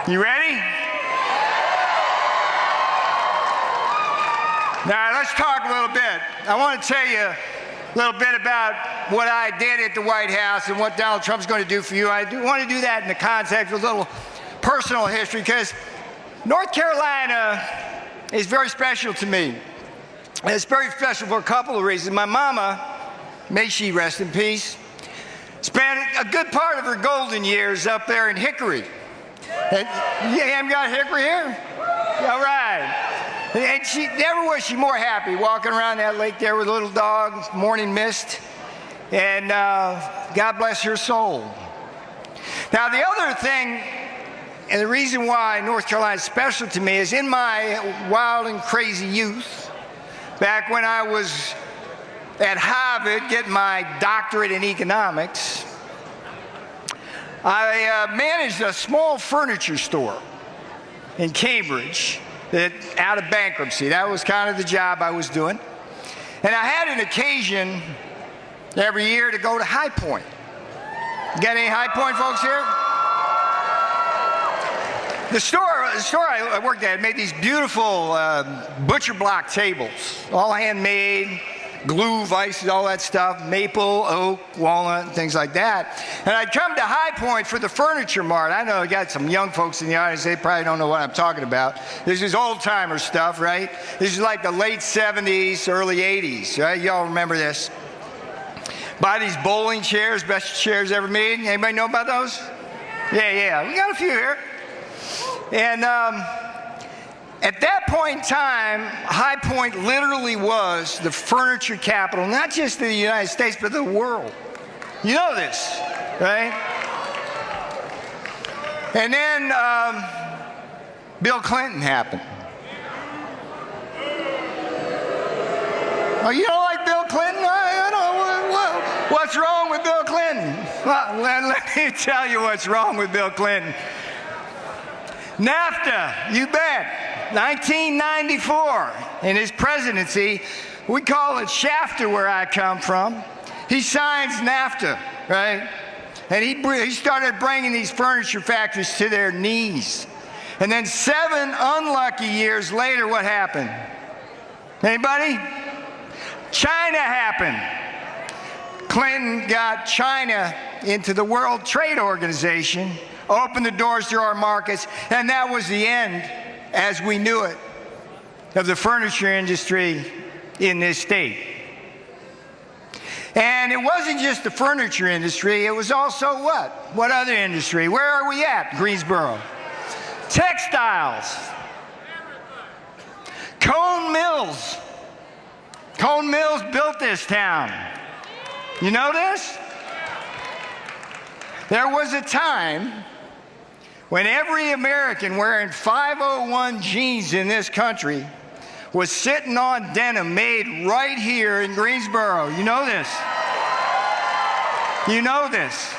You ready? Now, let's talk a little bit. I want to tell you a little bit about what I did at the White House and what Donald Trump's going to do for you. I want to do that in the context of a little personal history, because North Carolina is very special to me. And it's very special for a couple of reasons. My mama, may she rest in peace, spent a good part of her golden years up there in Hickory. And you haven't got Hickory here? All right. And she never was she more happy walking around that lake there with a little dog, morning mist. And God bless her soul. Now, the other thing, and the reason why North Carolina is special to me, is in my wild and crazy youth, back when I was at Harvard getting my doctorate in economics, I managed a small furniture store in Cambridge out of bankruptcy. That was kind of the job I was doing. And I had an occasion every year to go to High Point. Got any High Point folks here? The store I worked at made these beautiful butcher block tables, all handmade, glue, vices, all that stuff, maple, oak, walnut, things like that. And I'd come to High Point for the Furniture Mart. I know I got some young folks in the audience, they probably don't know what I'm talking about. This is old-timer stuff, right? This is like the late 70s, early 80s, right? Y'all remember this. Buy these bowling chairs, best chairs ever made. Anybody know about those? Yeah, we got a few here. And at that point in time, High Point literally was the furniture capital, not just of the United States, but the world. You know this, right? And then Bill Clinton happened. Oh, you don't like Bill Clinton? I don't know. What's wrong with Bill Clinton? Well, let me tell you what's wrong with Bill Clinton. NAFTA, you bet. 1994, in his presidency, we call it Shafter where I come from. He signs NAFTA, right? And he started bringing these furniture factories to their knees. And then 7 unlucky years later, what happened? Anybody? China happened. Clinton got China into the World Trade Organization, opened the doors to our markets, and that was the end, as we knew it, of the furniture industry in this state. And it wasn't just the furniture industry, it was also what? What other industry? Where are we at, Greensboro? Textiles. Cone Mills. Cone Mills built this town. You know this? There was a time when every American wearing 501 jeans in this country was sitting on denim made right here in Greensboro. You know this. You know this.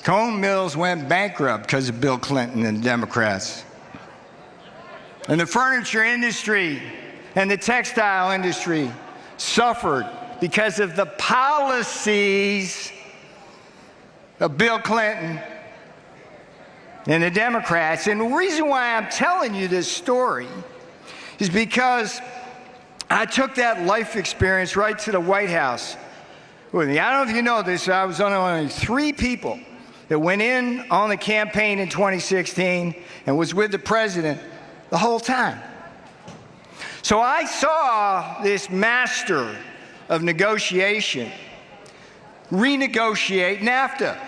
Cone Mills went bankrupt because of Bill Clinton and the Democrats. And the furniture industry and the textile industry suffered because of the policies of Bill Clinton and the Democrats. And the reason why I'm telling you this story is because I took that life experience right to the White House with me. I don't know if you know this, I was only 3 people that went in on the campaign in 2016 and was with the president the whole time. So I saw this master of negotiation renegotiate NAFTA.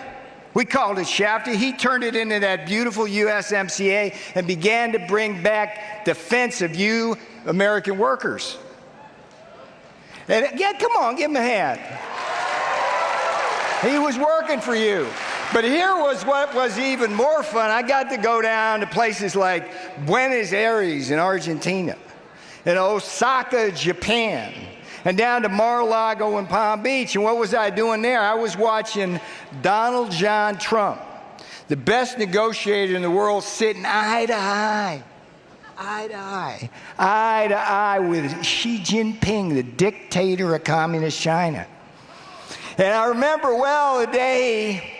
We called it Shafter. He turned it into that beautiful USMCA and began to bring back defense of you American workers. And yeah, come on, give him a hand. He was working for you. But here was what was even more fun. I got to go down to places like Buenos Aires in Argentina, and Osaka, Japan, and down to Mar-a-Lago and Palm Beach. And what was I doing there? I was watching Donald John Trump, the best negotiator in the world, sitting eye to eye with Xi Jinping, the dictator of communist China. And I remember well the day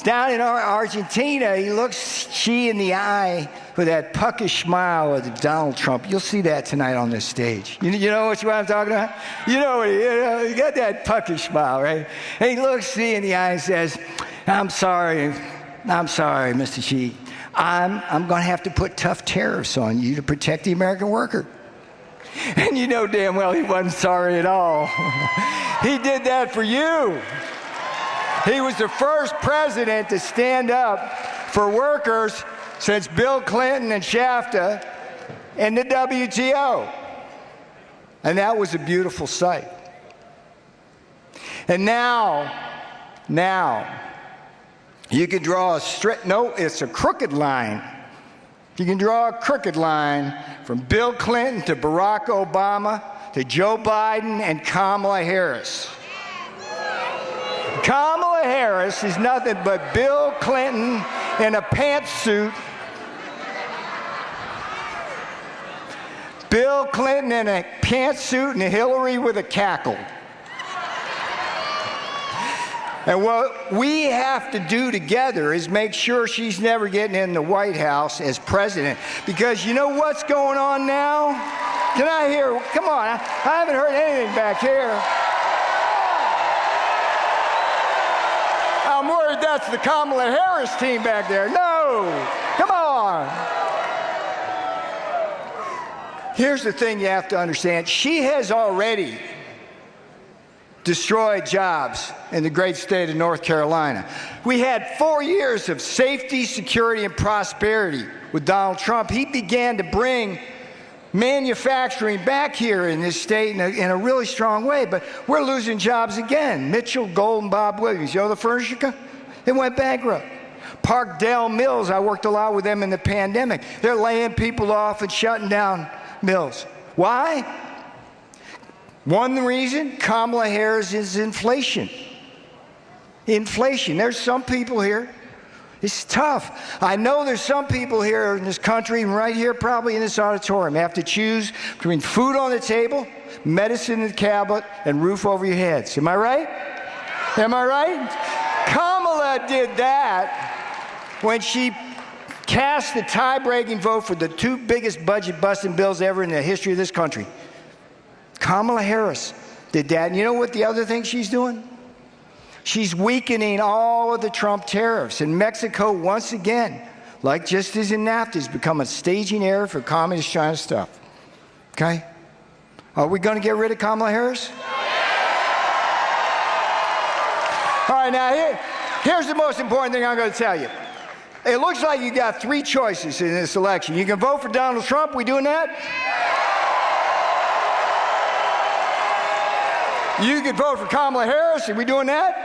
down in Argentina. He looks she in the eye with that puckish smile of Donald Trump. You'll see that tonight on this stage. You know what I'm talking about? You know, he got that puckish smile, right? And he looks she in the eye and says, I'm sorry, Mr. Xi. I'm going to have to put tough tariffs on you to protect the American worker. And you know damn well he wasn't sorry at all. He did that for you. He was the first president to stand up for workers since Bill Clinton and Shafta and the WTO. And that was a beautiful sight. And now, you can draw a straight, no, it's a crooked line. You can draw a crooked line from Bill Clinton to Barack Obama to Joe Biden and Kamala Harris. Kamala Harris is nothing but Bill Clinton in a pantsuit. Bill Clinton in a pantsuit and Hillary with a cackle. And what we have to do together is make sure she's never getting in the White House as president. Because you know what's going on now? Can I hear? Come on, I haven't heard anything back here. I'm worried that's the Kamala Harris team back there. No, come on. Here's the thing you have to understand. She has already destroyed jobs in the great state of North Carolina. We had 4 years of safety, security, and prosperity with Donald Trump. He began to bring manufacturing back here in this state in a really strong way, but we're losing jobs again. Mitchell, Gold, and Bob Williams, you know the furniture company? They went bankrupt. Parkdale Mills, I worked a lot with them in the pandemic. They're laying people off and shutting down mills. Why? One reason, Kamala Harris, is inflation. Inflation. There's some people here. It's tough. I know there's some people here in this country, and right here probably in this auditorium, have to choose between food on the table, medicine in the cabinet, and roof over your heads. Am I right? Am I right? Kamala did that when she cast the tie-breaking vote for the two biggest budget-busting bills ever in the history of this country. Kamala Harris did that. And you know what the other thing she's doing? She's weakening all of the Trump tariffs. And Mexico, once again, like just as in NAFTA, has become a staging area for communist China stuff. Okay? Are we going to get rid of Kamala Harris? All right, now here's the most important thing I'm going to tell you. It looks like you got three choices in this election. You can vote for Donald Trump. We doing that? You could vote for Kamala Harris. Are we doing that?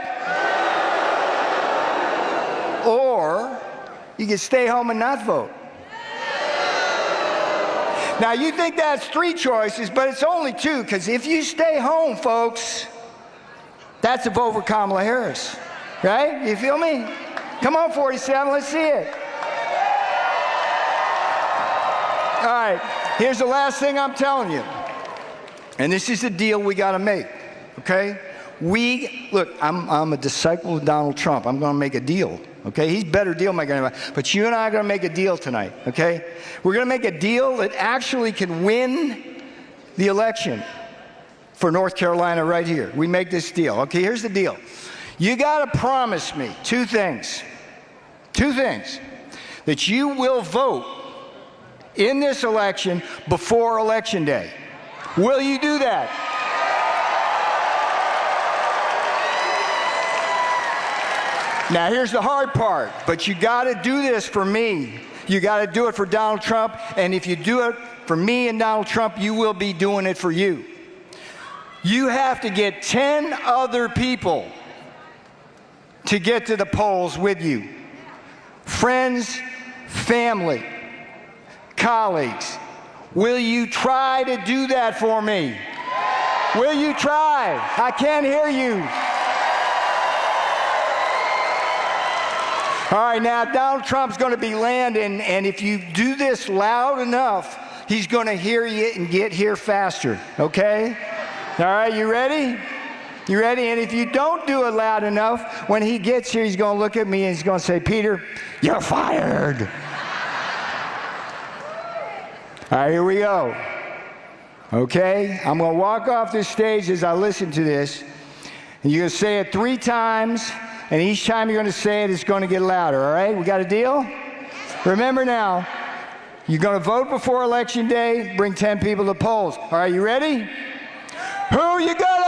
Or you can stay home and not vote. Now, you think that's three choices, but it's only two, because if you stay home, folks, that's a vote for Kamala Harris. Right? You feel me? Come on, 47, let's see it. All right, here's the last thing I'm telling you. And this is the deal we got to make, okay? Look, I'm a disciple of Donald Trump. I'm going to make a deal, okay? He's a better deal maker than anybody. But you and I are going to make a deal tonight, okay? We're going to make a deal that actually can win the election for North Carolina right here. We make this deal. Okay, here's the deal. You got to promise me two things, that you will vote in this election before Election Day. Will you do that? Now, here's the hard part, but you got to do this for me. You got to do it for Donald Trump, and if you do it for me and Donald Trump, you will be doing it for you. You have to get 10 other people to get to the polls with you. Friends, family, colleagues. Will you try to do that for me? Will you try? I can't hear you. All right, now Donald Trump's going to be landing, and if you do this loud enough, he's going to hear you and get here faster, okay? All right, you ready? You ready? And if you don't do it loud enough, when he gets here, he's going to look at me and he's going to say, Peter, you're fired. All right, here we go. Okay? I'm going to walk off this stage as I listen to this. And you're going to say it 3 times, and each time you're going to say it, it's going to get louder. All right? We got a deal? Remember now, you're going to vote before Election Day, bring 10 people to polls. All right, you ready? Who you gonna